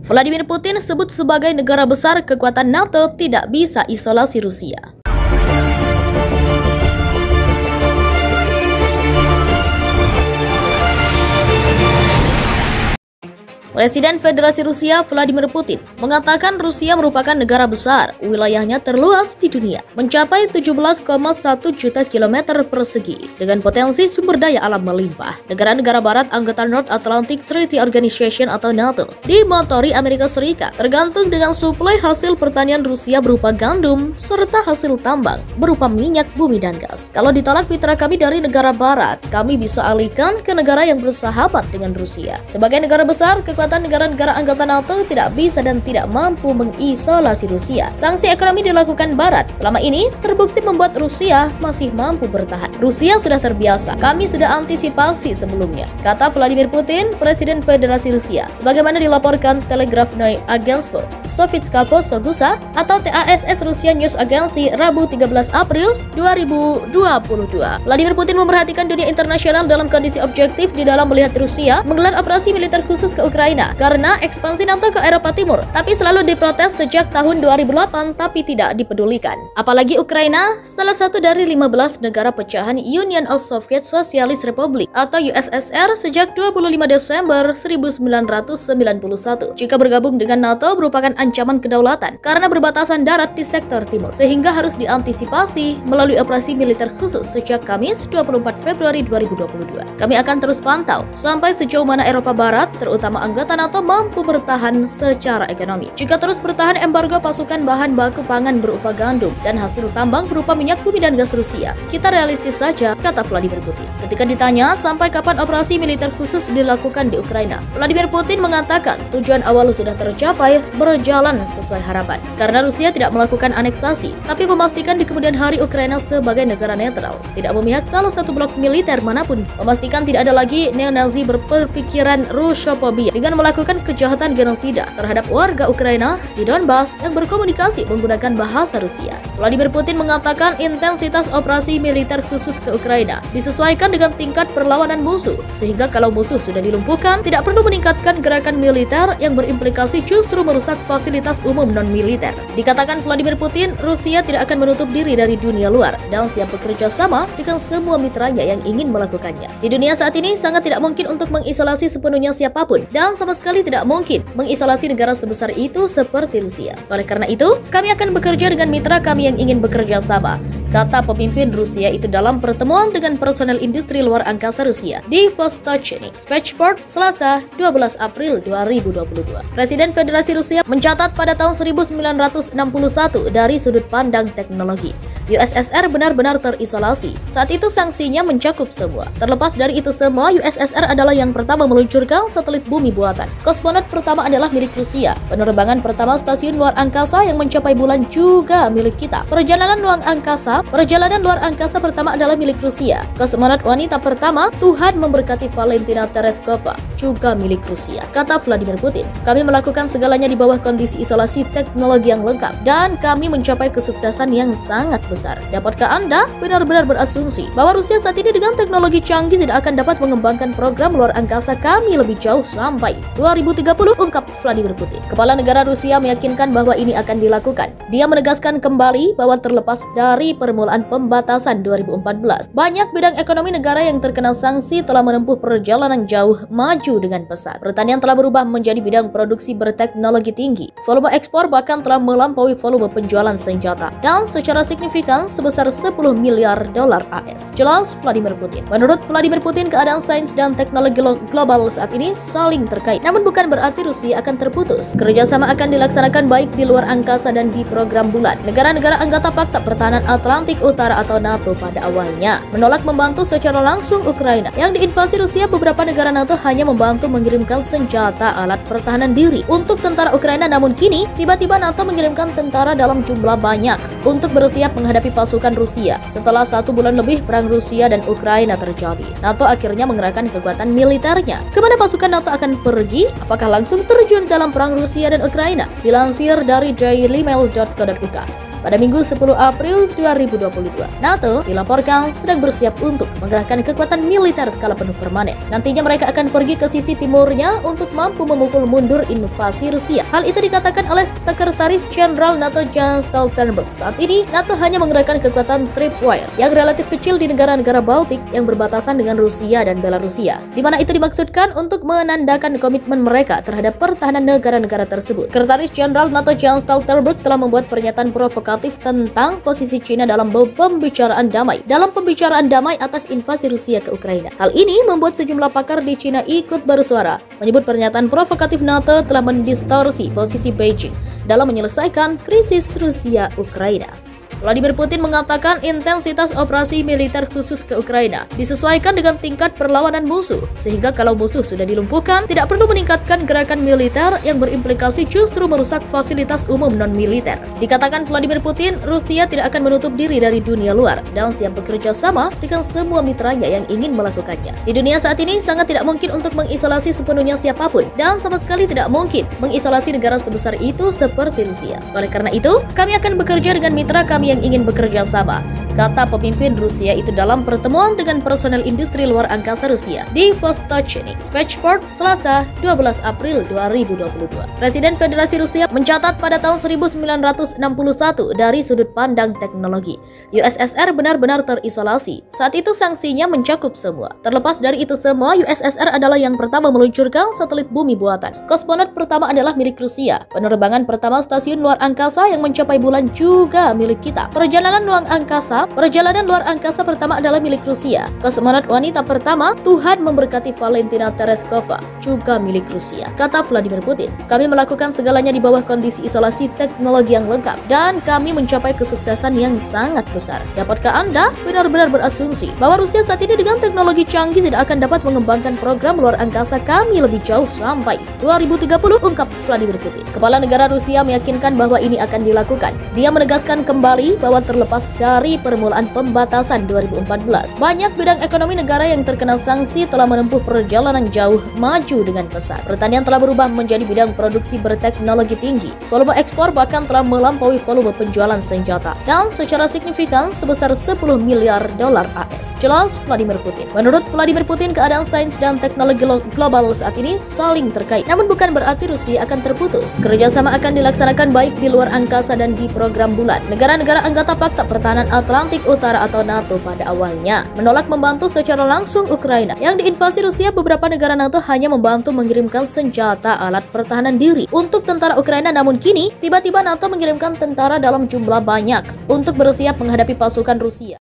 Vladimir Putin sebut sebagai negara besar kekuatan NATO tidak bisa isolasi Rusia. Presiden Federasi Rusia Vladimir Putin mengatakan Rusia merupakan negara besar, wilayahnya terluas di dunia, mencapai 17,1 juta kilometer persegi dengan potensi sumber daya alam melimpah. Negara-negara barat anggota North Atlantic Treaty Organization atau NATO dimotori Amerika Serikat tergantung dengan suplai hasil pertanian Rusia berupa gandum serta hasil tambang berupa minyak bumi dan gas. Kalau ditolak mitra kami dari negara barat, kami bisa alihkan ke negara yang bersahabat dengan Rusia. Sebagai negara besar, kekuatan negara-negara anggota NATO tidak bisa dan tidak mampu mengisolasi Rusia. Sanksi ekonomi dilakukan Barat selama ini terbukti membuat Rusia masih mampu bertahan. Rusia sudah terbiasa, kami sudah antisipasi sebelumnya, kata Vladimir Putin, Presiden Federasi Rusia. Sebagaimana dilaporkan Telegrafnoye Agentstvo Sovitskого Sogusa atau TASS Rusia News Agency Rabu 13 April 2022. Vladimir Putin memperhatikan dunia internasional dalam kondisi objektif di dalam melihat Rusia menggelar operasi militer khusus ke Ukraina karena ekspansi NATO ke Eropa Timur, tapi selalu diprotes sejak tahun 2008 tapi tidak dipedulikan. Apalagi Ukraina, salah satu dari 15 negara pecahan Union of Soviet Socialist Republic atau USSR sejak 25 Desember 1991. Jika bergabung dengan NATO merupakan ancaman kedaulatan karena berbatasan darat di sektor timur, sehingga harus diantisipasi melalui operasi militer khusus sejak Kamis 24 Februari 2022. Kami akan terus pantau sampai sejauh mana Eropa Barat, terutama anggota NATO mampu bertahan secara ekonomi. Jika terus bertahan embargo pasukan bahan baku pangan berupa gandum dan hasil tambang berupa minyak bumi dan gas Rusia, kita realistis saja, kata Vladimir Putin. Ketika ditanya sampai kapan operasi militer khusus dilakukan di Ukraina, Vladimir Putin mengatakan tujuan awal sudah tercapai, berjalan sesuai harapan. Karena Rusia tidak melakukan aneksasi, tapi memastikan di kemudian hari Ukraina sebagai negara netral, tidak memihak salah satu blok militer manapun, memastikan tidak ada lagi neo-Nazi berpikiran Russofobia dengan melakukan kejahatan genosida terhadap warga Ukraina di Donbas yang berkomunikasi menggunakan bahasa Rusia. Vladimir Putin mengatakan intensitas operasi militer khusus ke Ukraina disesuaikan dengan tingkat perlawanan musuh, sehingga kalau musuh sudah dilumpuhkan, tidak perlu meningkatkan gerakan militer yang berimplikasi justru merusak fasilitas umum non-militer. Dikatakan Vladimir Putin, Rusia tidak akan menutup diri dari dunia luar dan siap bekerja sama dengan semua mitranya yang ingin melakukannya. Di dunia saat ini sangat tidak mungkin untuk mengisolasi sepenuhnya siapapun dan sama sekali tidak mungkin mengisolasi negara sebesar itu seperti Rusia. Oleh karena itu, kami akan bekerja dengan mitra kami yang ingin bekerja sama, kata pemimpin Rusia itu dalam pertemuan dengan personel industri luar angkasa Rusia di Vostochny Spaceport Selasa 12 April 2022. Presiden Federasi Rusia mencatat pada tahun 1961 dari sudut pandang teknologi, USSR benar-benar terisolasi. Saat itu sanksinya mencakup semua. Terlepas dari itu semua, USSR adalah yang pertama meluncurkan satelit bumi buatan. Kosmonot pertama adalah milik Rusia. Penerbangan pertama stasiun luar angkasa yang mencapai bulan juga milik kita. Perjalanan luar angkasa pertama adalah milik Rusia. Kosmonot wanita pertama, Tuhan memberkati Valentina Tereshkova, juga milik Rusia, kata Vladimir Putin. Kami melakukan segalanya di bawah kondisi isolasi teknologi yang lengkap dan kami mencapai kesuksesan yang sangat besar. Dapatkah Anda benar-benar berasumsi bahwa Rusia saat ini dengan teknologi canggih tidak akan dapat mengembangkan program luar angkasa kami lebih jauh sampai 2030, ungkap Vladimir Putin. Kepala negara Rusia meyakinkan bahwa ini akan dilakukan. Dia menegaskan kembali bahwa terlepas dari permulaan pembatasan 2014, banyak bidang ekonomi negara yang terkena sanksi telah menempuh perjalanan jauh maju dengan pesat. Pertanian telah berubah menjadi bidang produksi berteknologi tinggi. Volume ekspor bahkan telah melampaui volume penjualan senjata dan secara signifikan sebesar 10 miliar dolar AS. Jelas Vladimir Putin. Menurut Vladimir Putin, keadaan sains dan teknologi global saat ini saling terkait. Namun bukan berarti Rusia akan terputus. Kerjasama akan dilaksanakan baik di luar angkasa dan di program bulan. Negara-negara anggota Pakta Pertahanan Atlantik Utara atau NATO pada awalnya menolak membantu secara langsung Ukraina. Yang diinvasi Rusia, beberapa negara NATO hanya membantu mengirimkan senjata alat pertahanan diri untuk tentara Ukraina. Namun kini tiba-tiba NATO mengirimkan tentara dalam jumlah banyak untuk bersiap menghadapi pasukan Rusia. Setelah 1 bulan lebih perang Rusia dan Ukraina terjadi, NATO akhirnya mengerahkan kekuatan militernya. Kemana pasukan NATO akan pergi? Apakah langsung terjun dalam perang Rusia dan Ukraina? Dilansir dari dailymail.co.uk. pada Minggu 10 April 2022. NATO dilaporkan sedang bersiap untuk mengerahkan kekuatan militer skala penuh permanen. Nantinya mereka akan pergi ke sisi timurnya untuk mampu memukul mundur invasi Rusia. Hal itu dikatakan oleh Sekretaris Jenderal NATO Jens Stoltenberg. Saat ini, NATO hanya mengerahkan kekuatan tripwire yang relatif kecil di negara-negara Baltik yang berbatasan dengan Rusia dan Belarusia, di mana itu dimaksudkan untuk menandakan komitmen mereka terhadap pertahanan negara-negara tersebut. Sekretaris Jenderal NATO Jens Stoltenberg telah membuat pernyataan provokatif tentang posisi China dalam pembicaraan damai atas invasi Rusia ke Ukraina. Hal ini membuat sejumlah pakar di China ikut bersuara, menyebut pernyataan provokatif NATO telah mendistorsi posisi Beijing dalam menyelesaikan krisis Rusia-Ukraina. Vladimir Putin mengatakan intensitas operasi militer khusus ke Ukraina disesuaikan dengan tingkat perlawanan musuh, sehingga kalau musuh sudah dilumpuhkan, tidak perlu meningkatkan gerakan militer yang berimplikasi justru merusak fasilitas umum non-militer. Dikatakan Vladimir Putin, Rusia tidak akan menutup diri dari dunia luar dan siap bekerja sama dengan semua mitranya yang ingin melakukannya. Di dunia saat ini sangat tidak mungkin untuk mengisolasi sepenuhnya siapapun, dan sama sekali tidak mungkin mengisolasi negara sebesar itu seperti Rusia. Oleh karena itu, kami akan bekerja dengan mitra kami yang ingin bekerja sama, kata pemimpin Rusia itu dalam pertemuan dengan personel industri luar angkasa Rusia di Vostochny Spaceport Selasa 12 April 2022. Presiden Federasi Rusia mencatat pada tahun 1961 dari sudut pandang teknologi, USSR benar-benar terisolasi. Saat itu sanksinya mencakup semua. Terlepas dari itu semua, USSR adalah yang pertama meluncurkan satelit bumi buatan. Kosmonot pertama adalah milik Rusia. Penerbangan pertama stasiun luar angkasa yang mencapai bulan juga milik kita. Perjalanan luar angkasa pertama adalah milik Rusia. Kosmonot wanita pertama, Tuhan memberkati Valentina Tereskova, juga milik Rusia, kata Vladimir Putin. Kami melakukan segalanya di bawah kondisi isolasi teknologi yang lengkap, dan kami mencapai kesuksesan yang sangat besar. Dapatkah Anda benar-benar berasumsi bahwa Rusia saat ini dengan teknologi canggih tidak akan dapat mengembangkan program luar angkasa kami lebih jauh sampai 2030, ungkap Vladimir Putin. Kepala negara Rusia meyakinkan bahwa ini akan dilakukan. Dia menegaskan kembali bahwa terlepas dari permulaan pembatasan 2014, banyak bidang ekonomi negara yang terkena sanksi telah menempuh perjalanan jauh maju dengan pesat. Pertanian telah berubah menjadi bidang produksi berteknologi tinggi. Volume ekspor bahkan telah melampaui volume penjualan senjata, dan secara signifikan sebesar 10 miliar dolar AS. Jelas Vladimir Putin. Menurut Vladimir Putin, keadaan sains dan teknologi global saat ini saling terkait. Namun bukan berarti Rusia akan terputus. Kerjasama akan dilaksanakan baik di luar angkasa dan di program bulan. Negara-negara anggota Pakta Pertahanan Atlantik Utara atau NATO pada awalnya menolak membantu secara langsung Ukraina yang diinvasi Rusia. Beberapa negara NATO hanya membantu mengirimkan senjata alat pertahanan diri untuk tentara Ukraina, namun kini tiba-tiba NATO mengirimkan tentara dalam jumlah banyak untuk bersiap menghadapi pasukan Rusia.